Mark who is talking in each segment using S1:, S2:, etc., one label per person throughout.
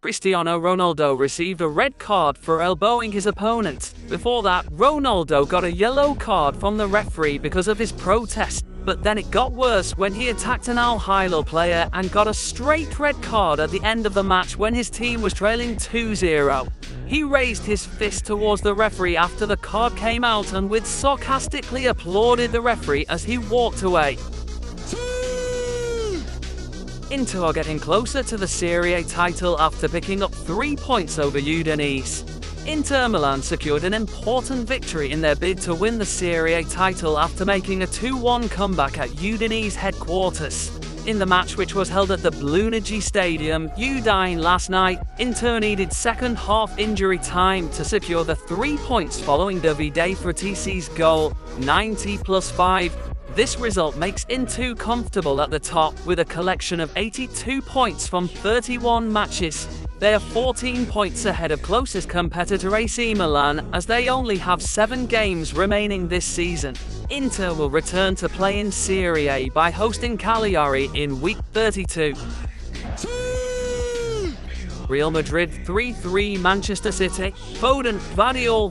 S1: Cristiano Ronaldo received a red card for elbowing his opponent. Before that, Ronaldo got a yellow card from the referee because of his protest. But then it got worse when he attacked an Al Hilal player and got a straight red card at the end of the match when his team was trailing 2-0. He raised his fist towards the referee after the card came out and sarcastically applauded the referee as he walked away. Inter are getting closer to the Serie A title after picking up 3 points over Udinese. Inter Milan secured an important victory in their bid to win the Serie A title after making a 2-1 comeback at Udinese headquarters. In the match, which was held at the Blunigi Stadium, Udine last night, Inter needed second half injury time to secure the 3 points following Davide Frattesi's goal, 90+5. This result makes Inter comfortable at the top with a collection of 82 points from 31 matches. They are 14 points ahead of closest competitor AC Milan as they only have 7 games remaining this season. Inter will return to play in Serie A by hosting Cagliari in week 32. Real Madrid 3-3 Manchester City. Foden,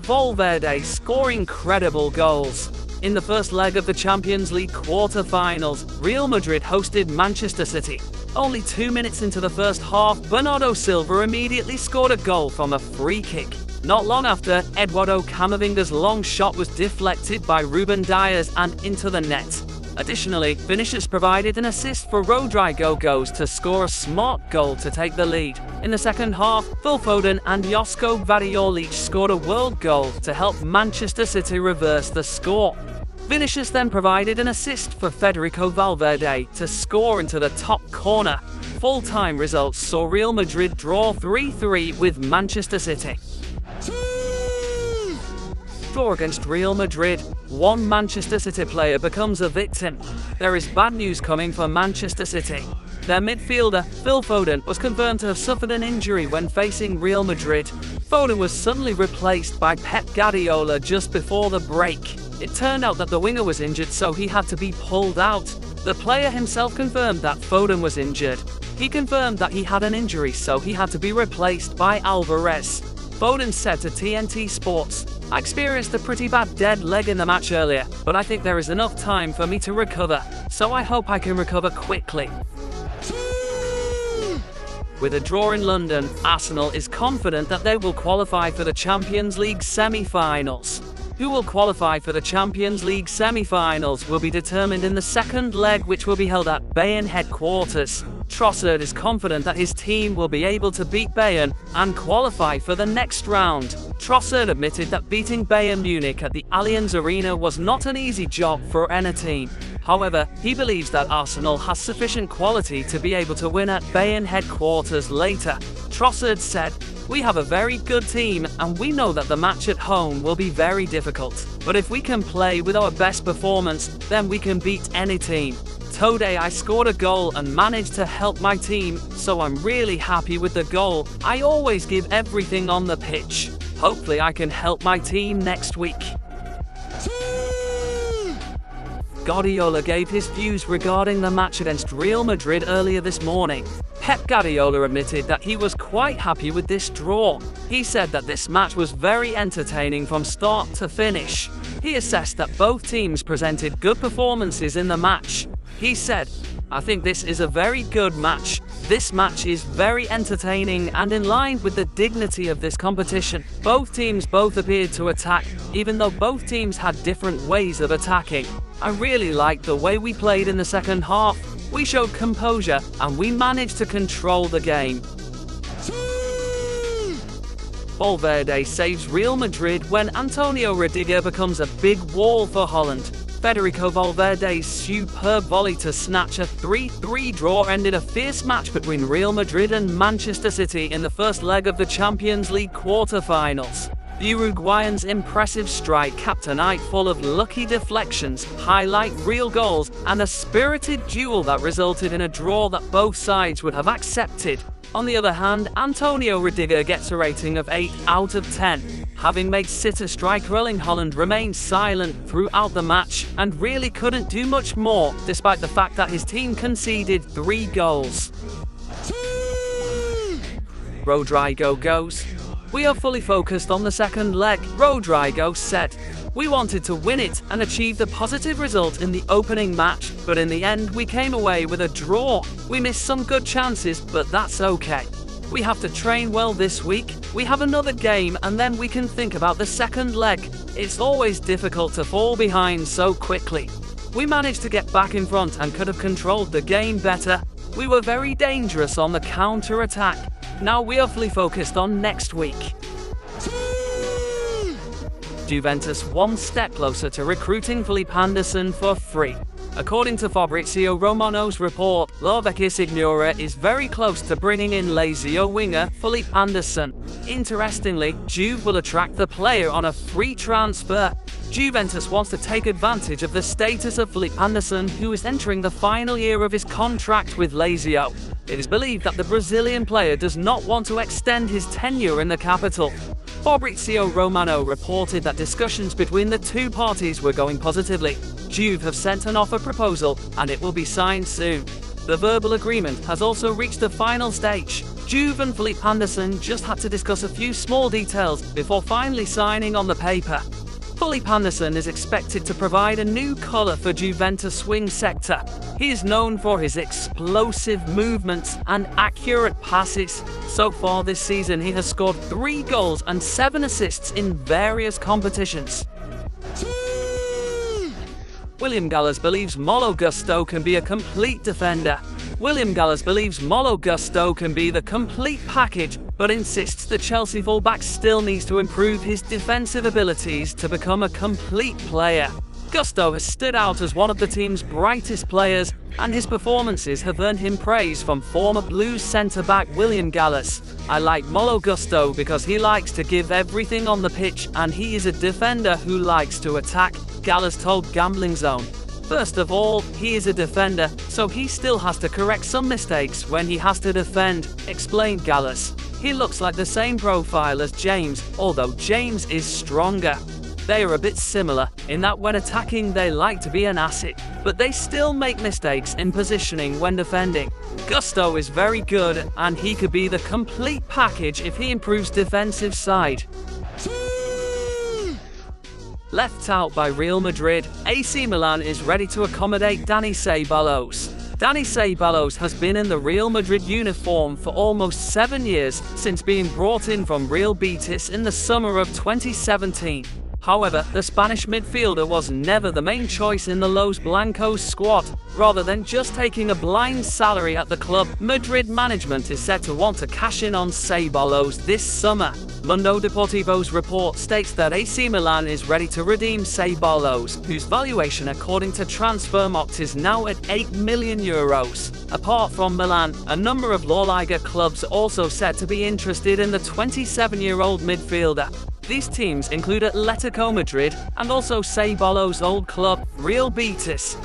S1: Valverde score incredible goals. In the first leg of the Champions League quarter-finals, Real Madrid hosted Manchester City. Only 2 minutes into the first half, Bernardo Silva immediately scored a goal from a free kick. Not long after, Eduardo Camavinga's long shot was deflected by Ruben Dias and into the net. Additionally, Vinicius provided an assist for Rodrigo Goes to score a smart goal to take the lead. In the second half, Phil Foden and Josko Gvardiol each scored a world goal to help Manchester City reverse the score. Vinicius then provided an assist for Federico Valverde to score into the top corner. Full-time results saw Real Madrid draw 3-3 with Manchester City. Draw against Real Madrid. One Manchester City player becomes a victim. There is bad news coming for Manchester City. Their midfielder, Phil Foden, was confirmed to have suffered an injury when facing Real Madrid. Foden was suddenly replaced by Pep Guardiola just before the break. It turned out that the winger was injured, so he had to be pulled out. The player himself confirmed that Foden was injured. He confirmed that he had an injury, so he had to be replaced by Alvarez. Foden said to TNT Sports, "I experienced a pretty bad dead leg in the match earlier, but I think there is enough time for me to recover, so I hope I can recover quickly." With a draw in London, Arsenal is confident that they will qualify for the Champions League semi-finals. Who will qualify for the Champions League semi-finals will be determined in the second leg, which will be held at Bayern headquarters. Trossard is confident that his team will be able to beat Bayern and qualify for the next round. Trossard admitted that beating Bayern Munich at the Allianz Arena was not an easy job for any team. However, he believes that Arsenal has sufficient quality to be able to win at Bayern headquarters later. Trossard said, "We have a very good team and we know that the match at home will be very difficult. But if we can play with our best performance, then we can beat any team. Today I scored a goal and managed to help my team, so I'm really happy with the goal. I always give everything on the pitch. Hopefully I can help my team next week." Guardiola gave his views regarding the match against Real Madrid earlier this morning. Pep Guardiola admitted that he was quite happy with this draw. He said that this match was very entertaining from start to finish. He assessed that both teams presented good performances in the match. He said, "I think this is a very good match. This match is very entertaining and in line with the dignity of this competition. Both teams appeared to attack, even though both teams had different ways of attacking. I really liked the way we played in the second half. We showed composure and we managed to control the game." Valverde saves Real Madrid when Antonio Rudiger becomes a big wall for Haaland. Federico Valverde's superb volley to snatch a 3-3 draw ended a fierce match between Real Madrid and Manchester City in the first leg of the Champions League quarter-finals. The Uruguayan's impressive strike capped a night full of lucky deflections, highlight reel goals, and a spirited duel that resulted in a draw that both sides would have accepted. On the other hand, Antonio Rudiger gets a rating of 8 out of 10. Having made City striker Erling Haaland remain silent throughout the match and really couldn't do much more, despite the fact that his team conceded 3 goals. Rodrigo goes. "We are fully focused on the second leg," Rodrigo said. "We wanted to win it and achieve the positive result in the opening match, but in the end we came away with a draw. We missed some good chances, but that's okay. We have to train well this week. We have another game and then we can think about the second leg. It's always difficult to fall behind so quickly. We managed to get back in front and could have controlled the game better. We were very dangerous on the counter-attack. Now we are fully focused on next week." Juventus one step closer to recruiting Felipe Anderson for free. According to Fabrizio Romano's report, La Vecchia Signora is very close to bringing in Lazio winger Felipe Anderson. Interestingly, Juve will attract the player on a free transfer. Juventus wants to take advantage of the status of Felipe Anderson, who is entering the final year of his contract with Lazio. It is believed that the Brazilian player does not want to extend his tenure in the capital. Fabrizio Romano reported that discussions between the two parties were going positively. Juve have sent an offer proposal and it will be signed soon. The verbal agreement has also reached the final stage. Juve and Felipe Anderson just had to discuss a few small details before finally signing on the paper. Felipe Anderson is expected to provide a new colour for Juventus' wing sector. He is known for his explosive movements and accurate passes. So far this season, he has scored 3 goals and 7 assists in various competitions. William Gallas believes Malo Gusto can be a complete defender. William Gallas believes Malo Gusto can be the complete package, but insists the Chelsea fullback still needs to improve his defensive abilities to become a complete player. Gusto has stood out as one of the team's brightest players, and his performances have earned him praise from former Blues centre-back William Gallas. "I like Malo Gusto because he likes to give everything on the pitch and he is a defender who likes to attack," Gallas told Gambling Zone. "First of all, he is a defender, so he still has to correct some mistakes when he has to defend," explained Gallas. "He looks like the same profile as James, although James is stronger. They are a bit similar, in that when attacking they like to be an asset, but they still make mistakes in positioning when defending. Gusto is very good, and he could be the complete package if he improves defensive side." Left out by Real Madrid, AC Milan is ready to accommodate Dani Ceballos. Dani Ceballos has been in the Real Madrid uniform for almost 7 years since being brought in from Real Betis in the summer of 2017. However, the Spanish midfielder was never the main choice in the Los Blancos squad. Rather than just taking a blind salary at the club, Madrid management is said to want to cash in on Ceballos this summer. Mundo Deportivo's report states that AC Milan is ready to redeem Ceballos, whose valuation according to Transfermarkt is now at €8 million. Apart from Milan, a number of La Liga clubs are also said to be interested in the 27-year-old midfielder. These teams include Atletico Madrid and also Ceballos' old club, Real Betis.